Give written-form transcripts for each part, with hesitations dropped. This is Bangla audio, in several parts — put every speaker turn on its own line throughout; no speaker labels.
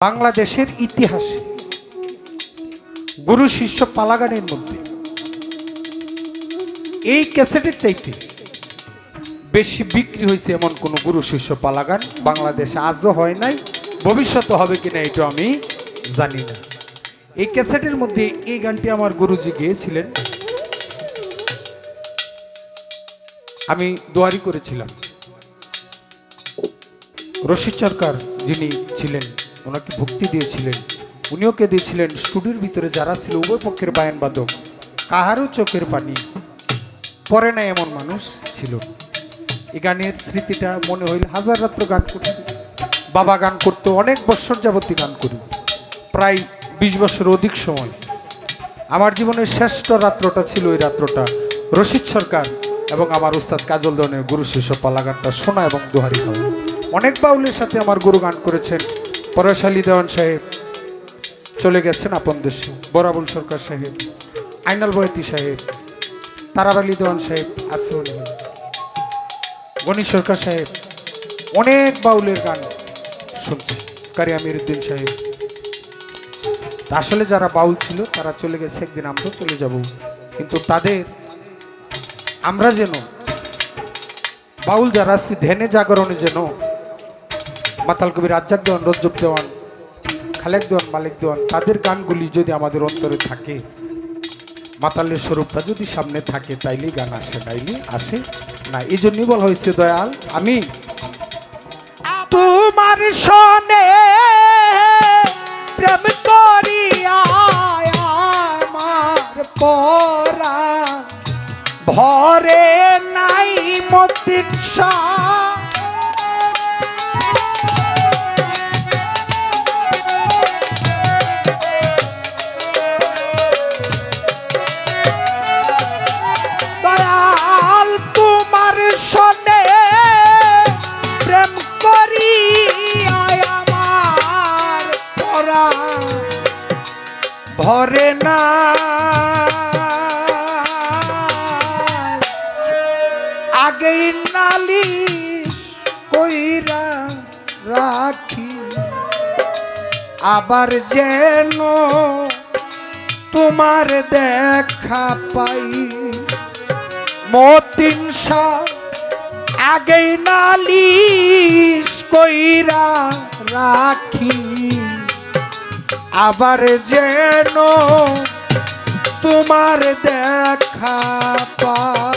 বাংলাদেশের ইতিহাসে গুরু শিষ্য পালাগানের মধ্যে এই ক্যাসেটের চাইতে বেশি বিক্রি হয়েছে এমন কোন গুরু শিষ্য পালাগান বাংলাদেশে আজও হয় নাই, ভবিষ্যতে হবে কিনা এটা আমি জানি না। এই ক্যাসেটের মধ্যে এই গানটি আমার গুরুজি গেয়েছিলেন, আমি দোয়ারি করেছিলাম। রশিদ সরকার যিনি ছিলেন ওনাকে ভক্তি দিয়েছিলেন, উনিও কে দিয়েছিলেন। স্টুডিওর ভিতরে যারা ছিল উভয় পক্ষের বায়ান বাদক, কাহারও চোখের পানি পরে না এমন মানুষ ছিল। এই গানের স্মৃতিটা মনে হইল হাজার রাত্র গান করছি। বাবা গান করতো, অনেক বছর যাবতীয় গান করি, প্রায় 20 বছর অধিক সময়। আমার জীবনের শ্রেষ্ঠ রাত্রটা ছিল ওই রাত্রটা রশিদ সরকার এবং আমার উস্তাদ কাজল দনের গুরু শিষ্য পালা গানটা শোনা এবং দোহারি গাওয়া। অনেক বাউলের সাথে আমার গুরু গান করেছেন। পরেশালী দেওয়ান সাহেব চলে গেছেন আপন দেশে, বরাবুল সরকার সাহেব, আইনাল বয়তি সাহেব, তারাবালী দেওয়ান সাহেব আছে, গণি সরকার সাহেব, অনেক বাউলের গান শুনছি, কারি আমির উদ্দিন সাহেব। আসলে যারা বাউল ছিল তারা চলে গেছে, একদিন আমরা চলে যাব, কিন্তু তাদের আমরা যেন বাউল যারা আছি ধ্যানে জাগরণে যেন মাতাল কবি রাজ্জাক দেওয়ান, রজ্জব দেওয়ান, খালেক দেওয়ান, মালিক দেওয়ান, তাদের গানগুলি যদি আমাদের অন্তরে থাকে, মাতালের স্বরূপটা যদি সামনে থাকে, তাইলেই গান আসে, নাইলে আসে না। এই জন্যই বলা হয়েছে দয়াল আমি তোমার সনে প্রেম করিয়া আমার পরাণ ভরে নাই মতিন দয়াল তোমার সনে প্রেম করিয়া আমার পরাণ ভরে না আগেই নালিশ কইরা রাখি, আবার যেন তোমার দেখা পাই মতিন শাহ। আগেই নালিশ কইরা রাখি, আবার যেন তোমার দেখা পাই।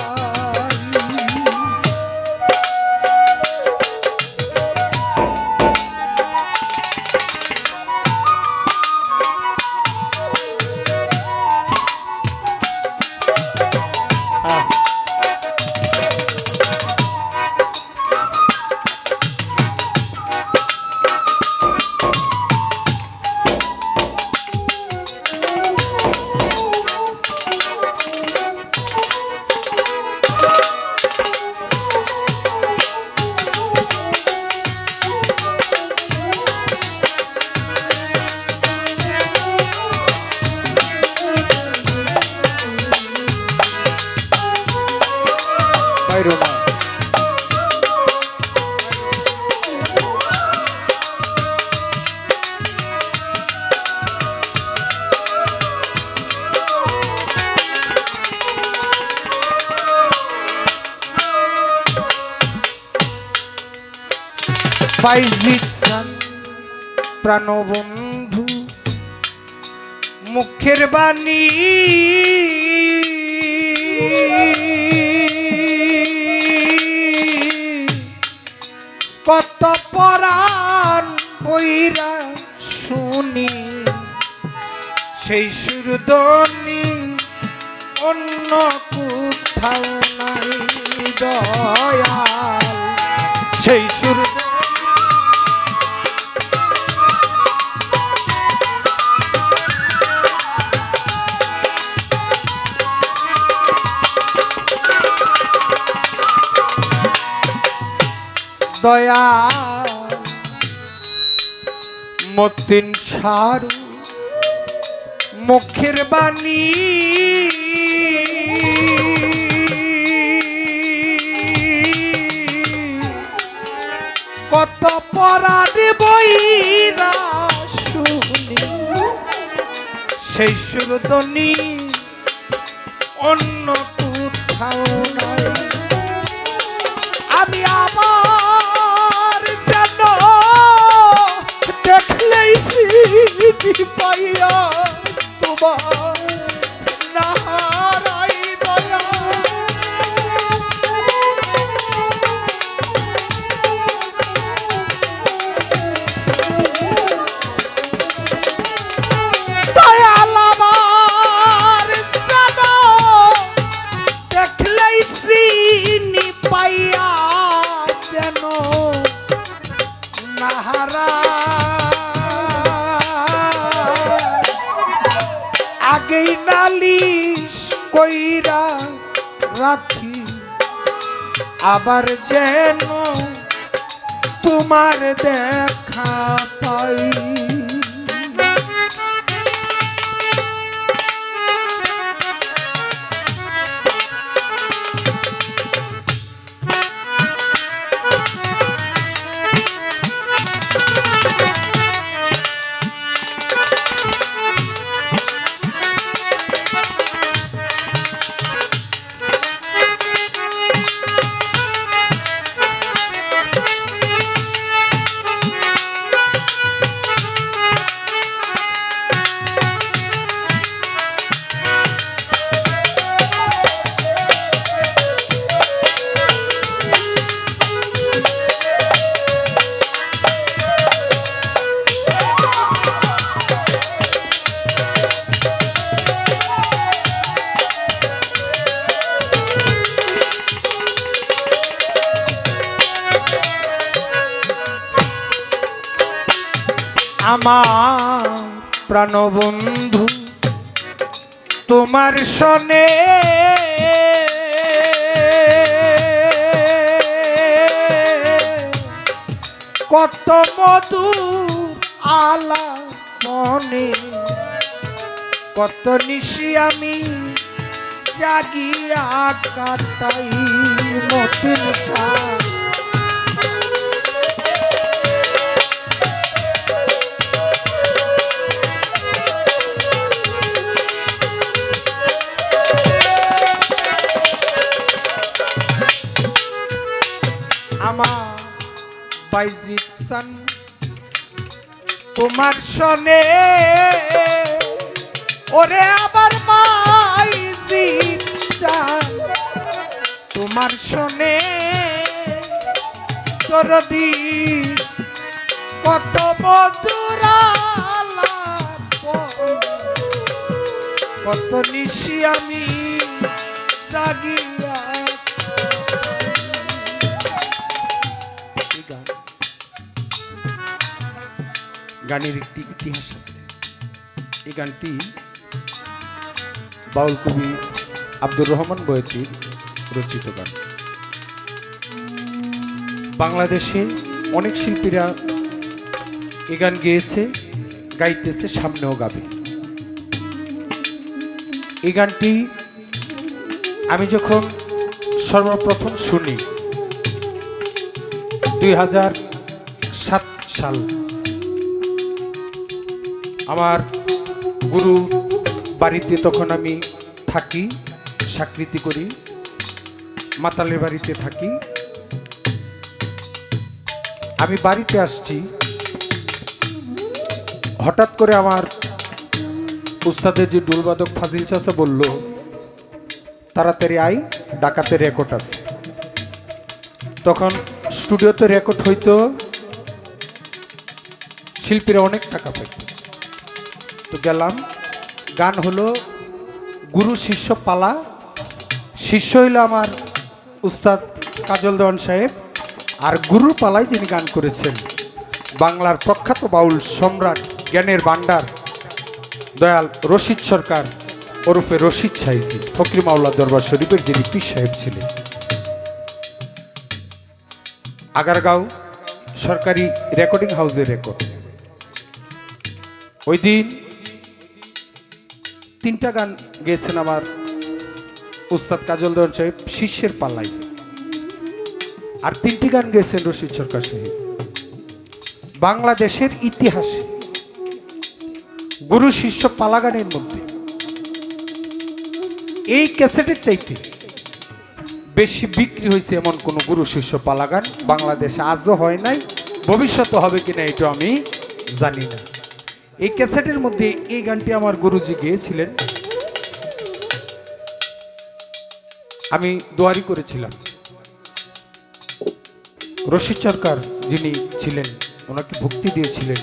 প্রাণবন্ধু মুখের বাণী কত পরাণ বইরা শুনি, সেই সুরধ্বনি অন্য কোথাও নাই দয়াল। সেই সুর দয়া মতিন সারু মুখের বাণী কত পরাণ বইরা সেই সুরধ্বনি অন্য কোথাও নাই। আমি আবার যেন দেখলেই স্মৃতি পাইয়া তোমার নাহারাই দয়া। দয়াল আমার যেন দেখলেই চিনি পাইয়া যেন নাহারা। আগেই নালিশ কইরা রাখি আবার যেন তোমার দেখা পাই। আমার প্রাণবন্ধু তোমার সনে কত মধুর আলাপনে কত নিশি আমি জাগিয়া কাটাই মতির ছায়া। আমার বাইজিৎ সান তোমার সনে ওরে আবার বাইজিৎ চান তোমার সনে দরদি কত মধুর কত নিশি আমি জাগিয়া। গানের একটি ইতিহাস আছে। এই গানটি বাউল কবি আব্দুর রহমান বয়তির রচিত গান। বাংলাদেশে অনেক শিল্পীরা এই গান গেয়েছে, গাইতেছে, সামনেও গাবে। এই গানটি আমি যখন সর্বপ্রথম শুনি 2007 সাল, আমার গুরু বাড়িতে তখন আমি থাকি, চাকরি করি, মাতালের বাড়িতে থাকি। আমি বাড়িতে আসছি, হঠাৎ করে আমার উস্তাদের যে ডুলবাদক ফাজিল চাচা বলল, তাড়াতাড়ি আই, ডাকাতে রেকর্ড আছে। তখন স্টুডিওতে রেকর্ড হইতো, শিল্পীরা অনেক টাকা পেত। তো গেলাম, গান হলো গুরু শিষ্য পালা। শিষ্য হইল আমার উস্তাদ কাজল দেওয়ান সাহেব, আর গুরুর পালায় যিনি গান করেছেন বাংলার প্রখ্যাত বাউল সম্রাট, জ্ঞানের ভান্ডার দয়াল রশিদ সরকার ওরফে রশিদ সাইজি, ফকির মাওলা দরবার শরীফের যিনি পীর সাহেব ছিলেন। আগারগাঁও সরকারি রেকর্ডিং হাউসের রেকর্ড। ওই দিন 3টা গান গেয়েছেন আমার উস্তাদ কাজল দেওয়ান সাহেব শিষ্যের পাল্লাই, আর 3টি গান গেয়েছেন রশিদ সরকার সাহেব। বাংলাদেশের ইতিহাসে গুরু শিষ্য পালাগানের মধ্যে এই ক্যাসেটের চাইতে বেশি বিক্রি হয়েছে এমন কোন গুরু শিষ্য পালাগান বাংলাদেশে আজও হয় নাই, ভবিষ্যতে হবে কিনা এটা আমি জানি না। এই ক্যাসেটের মধ্যে এই গানটি আমার গুরুজি গেয়েছিলেন, আমি দোয়ারি করেছিলাম। রশিদ সরকার যিনি ছিলেন ওনাকে ভক্তি দিয়েছিলেন,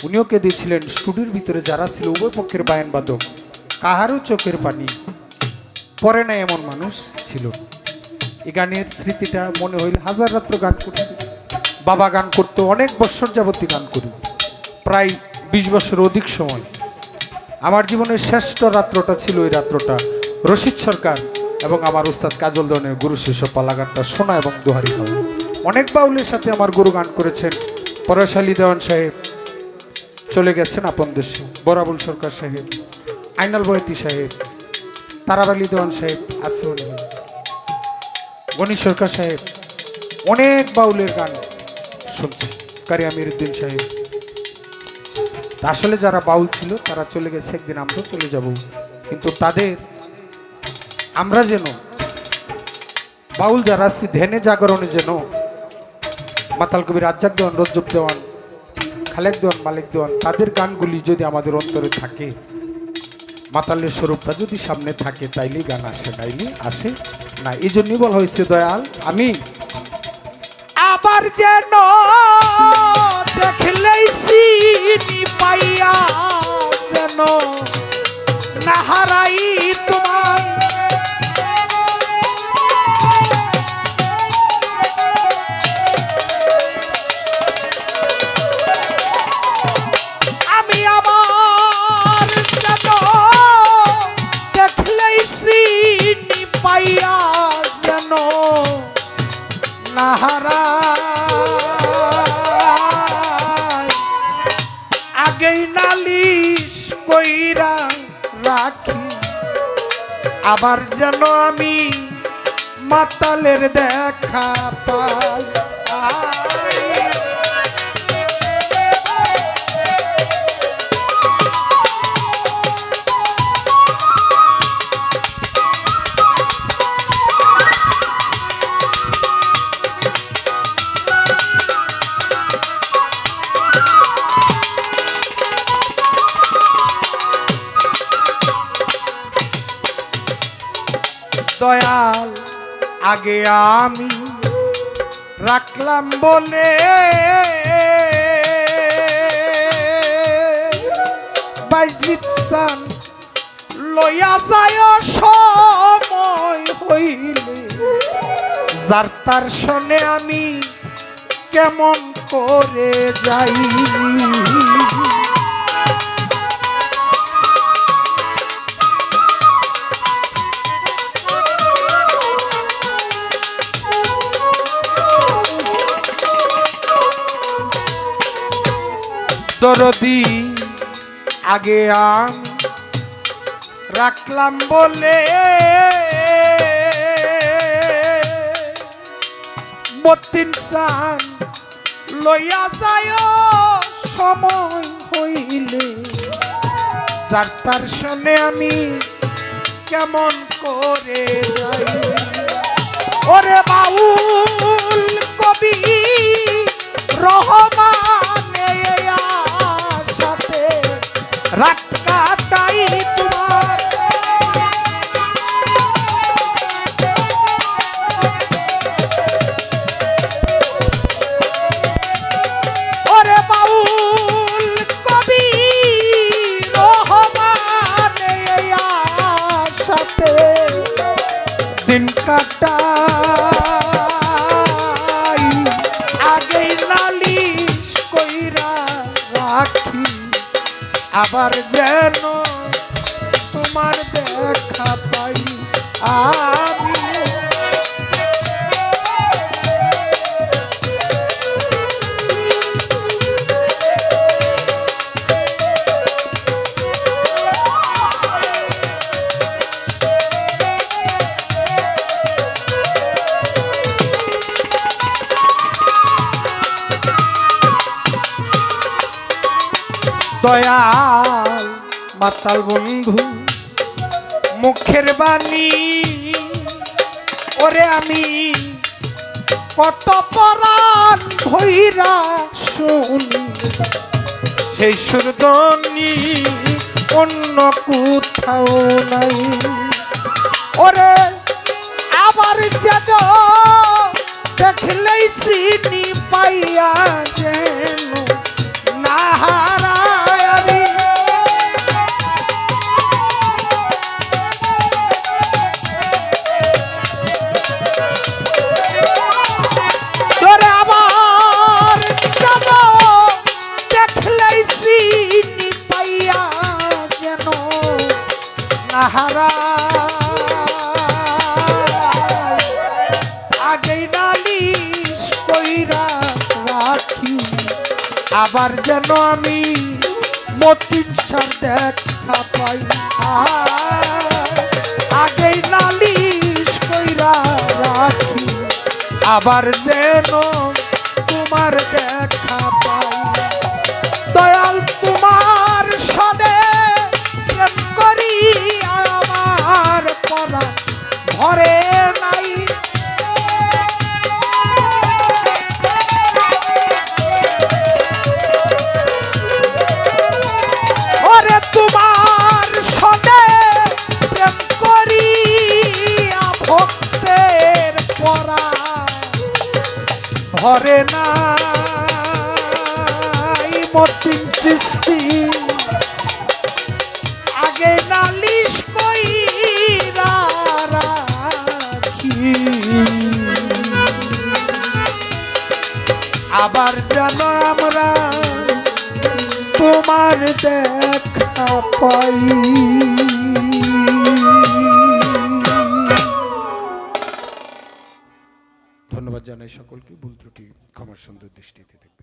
উনিও কে দিয়েছিলেন স্টুডিওর ভিতরে যারা ছিল উভয় পক্ষের বায়ান বাদক, কাহারও চোখের পানি পরে না এমন মানুষ ছিল। এই গানের স্মৃতিটা মনে হইল হাজার রাত্র গান করছি, বাবা গান করতো, অনেক বছর যাবতীয় গান করি, প্রায় 20 বছর অধিক সময়। আমার জীবনের শ্রেষ্ঠ রাত্রটা ছিল ওই রাত্রটা রশিদ সরকার এবং আমার উস্তাদ কাজল দনের গুরু শিষ্য পালা গানটা শোনা এবং দোহারি গাওয়া। অনেক বাউলের সাথে আমার গুরু গান করেছেন, পরেশালী দেওয়ান সাহেব চলে গেছেন আপন দেশে, বরাবুল সরকার সাহেব, আইনাল বয়তি সাহেব, তারাবালী দেওয়ান সাহেব আছে, গণি সরকার সাহেব, অনেক বাউলের গান শুনছি, কারি আমির উদ্দিন সাহেব। আসলে যারা বাউল ছিল তারা চলে গেছে, একদিন আমরা চলে যাব, কিন্তু তাদের আমরা যেন বাউল যারা আছি ধ্যানে জাগরণে যেন মাতাল কবি রাজ্জাক দেওয়ান, রজ্জব দেওয়ান, খালেক দেওয়ান, মালিক দেওয়ান, তাদের গানগুলি যদি আমাদের অন্তরে থাকে, মাতালের স্বরূপটা যদি সামনে থাকে, তাইলেই গান আসে, নাইলে আসে না। এই জন্যই বলা হয়েছে দয়াল আমি আবার যেন দেখলেই চিনি পাইয়া যেন না হারাই তোমার, আমি আবার যেন দেখলেই চিনি পাইয়া যেন না হারাই, আগেই নালিশ কইরা রাখি, আবার যেন আমি মাতালের দেখা পাই। দয়াল আগে আমি রাখলাম বলে বাইজিৎ সান লইয়া যায় সময় হইলে, যার তার শোনে আমি কেমন করে যাই, দরদি আগে আমি রাখলাম বলে মতিন চান লইয়া যায় সময় হইলে, যার তার শোনে আমি কেমন করে যাই। ওরে বাউল কবি রহমানে সাথে রাত কাটাই তোমার, ওরে বাউল কবি রহমানে সাথে দিন কাটাই, আগেই নালিশ কইরা রাখি, আবার যেন তোমার দেখা পাই আমি। দয়া মাতাল মাতাল বন্ধু মুখের বাণী ওরে আমি কত পরাণ ভৈরা শুনি সেই সুরদনি অন্য কোথাও নাই ওরে আবার যেন দেখলেই চিনি পাইয়া যেন না হারায় আমি চোরে আবার যেন দেখলেই চিনি পাইয়া যেন না হারায় আগেই নালিশ কইরা রাখি আবার যেন আমি মতিন সার দেখা পাই আগেই নালিশ কইরা রাখি আবার যেন তোমার দেখা পাই দয়াল তোমার সনে প্রেম করি আমার পরা ঘরে নাই ওরে তোমার সনে প্রেম করি ভক্তের পরা ঘরে নাই মতিন চিস্তি আগে নালিশ কইরা রাখি আবার যেন আমরা তোমার দেখা পাই ধন্যবাদ জানাই সকলকে ভুল ত্রুটি ক্ষমার সুন্দর দৃষ্টিতে দেখবেন।